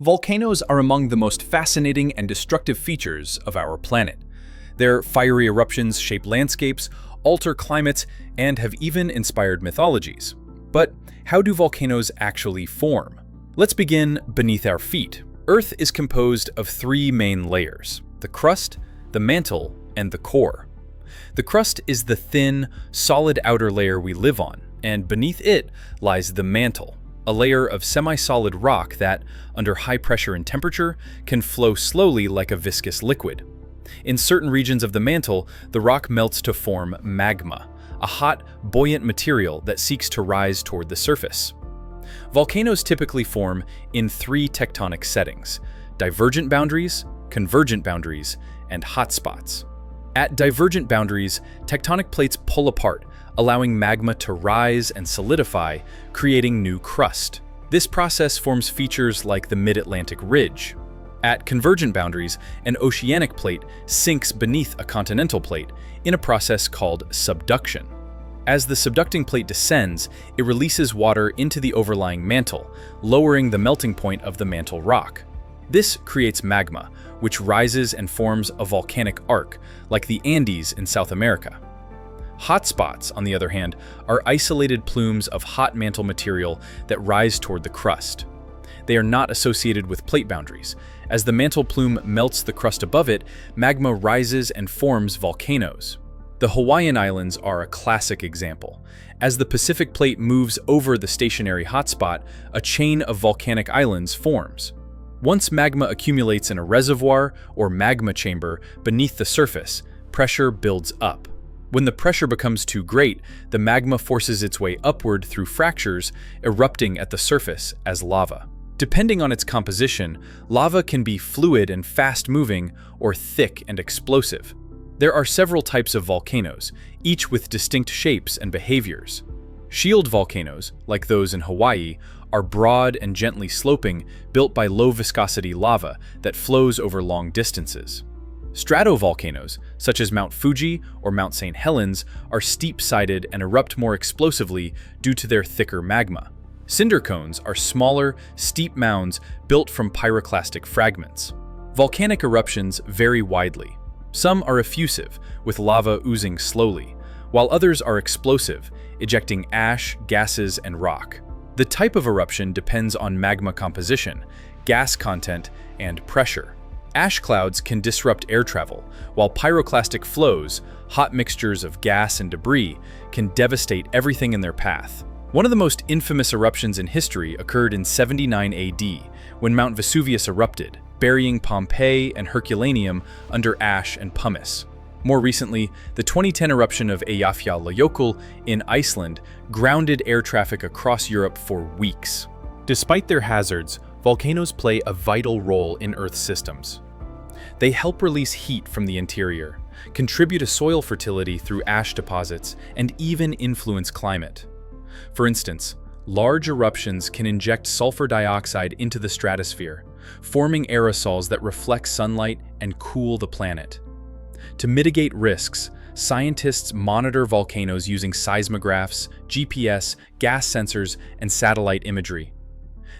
Volcanoes are among the most fascinating and destructive features of our planet. Their fiery eruptions shape landscapes, alter climates, and have even inspired mythologies. But how do volcanoes actually form? Let's begin beneath our feet. Earth is composed of three main layers: the crust, the mantle, and the core. The crust is the thin, solid outer layer we live on, and beneath it lies the mantle, a layer of semi-solid rock that, under high pressure and temperature, can flow slowly like a viscous liquid. In certain regions of the mantle, the rock melts to form magma, a hot, buoyant material that seeks to rise toward the surface. Volcanoes typically form in three tectonic settings: divergent boundaries, convergent boundaries, and hotspots. At divergent boundaries, tectonic plates pull apart, allowing magma to rise and solidify, creating new crust. This process forms features like the Mid-Atlantic Ridge. At convergent boundaries, an oceanic plate sinks beneath a continental plate in a process called subduction. As the subducting plate descends, it releases water into the overlying mantle, lowering the melting point of the mantle rock. This creates magma, which rises and forms a volcanic arc, like the Andes in South America. Hotspots, on the other hand, are isolated plumes of hot mantle material that rise toward the crust. They are not associated with plate boundaries. As the mantle plume melts the crust above it, magma rises and forms volcanoes. The Hawaiian Islands are a classic example. As the Pacific plate moves over the stationary hotspot, a chain of volcanic islands forms. Once magma accumulates in a reservoir or magma chamber beneath the surface, pressure builds up. When the pressure becomes too great, the magma forces its way upward through fractures, erupting at the surface as lava. Depending on its composition, lava can be fluid and fast-moving or thick and explosive. There are several types of volcanoes, each with distinct shapes and behaviors. Shield volcanoes, like those in Hawaii, are broad and gently sloping, built by low-viscosity lava that flows over long distances. Stratovolcanoes, such as Mount Fuji or Mount St. Helens, are steep-sided and erupt more explosively due to their thicker magma. Cinder cones are smaller, steep mounds built from pyroclastic fragments. Volcanic eruptions vary widely. Some are effusive, with lava oozing slowly, while others are explosive, ejecting ash, gases, and rock. The type of eruption depends on magma composition, gas content, and pressure. Ash clouds can disrupt air travel, while pyroclastic flows, hot mixtures of gas and debris, can devastate everything in their path. One of the most infamous eruptions in history occurred in 79 AD, when Mount Vesuvius erupted, burying Pompeii and Herculaneum under ash and pumice. More recently, the 2010 eruption of Eyjafjallajökull in Iceland grounded air traffic across Europe for weeks. Despite their hazards, volcanoes play a vital role in Earth's systems. They help release heat from the interior, contribute to soil fertility through ash deposits, and even influence climate. For instance, large eruptions can inject sulfur dioxide into the stratosphere, forming aerosols that reflect sunlight and cool the planet. To mitigate risks, scientists monitor volcanoes using seismographs, GPS, gas sensors, and satellite imagery.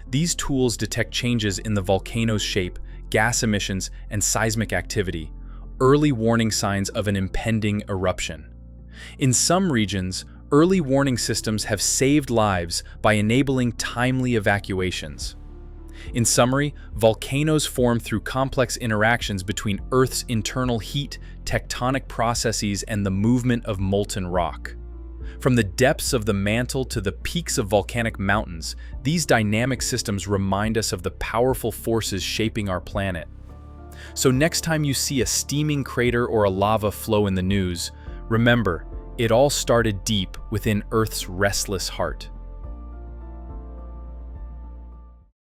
These tools detect changes in the volcano's shape, gas emissions, and seismic activity, early warning signs of an impending eruption. In some regions, early warning systems have saved lives by enabling timely evacuations. In summary, volcanoes form through complex interactions between Earth's internal heat, tectonic processes, and the movement of molten rock. From the depths of the mantle to the peaks of volcanic mountains, these dynamic systems remind us of the powerful forces shaping our planet. So next time you see a steaming crater or a lava flow in the news, remember, it all started deep within Earth's restless heart.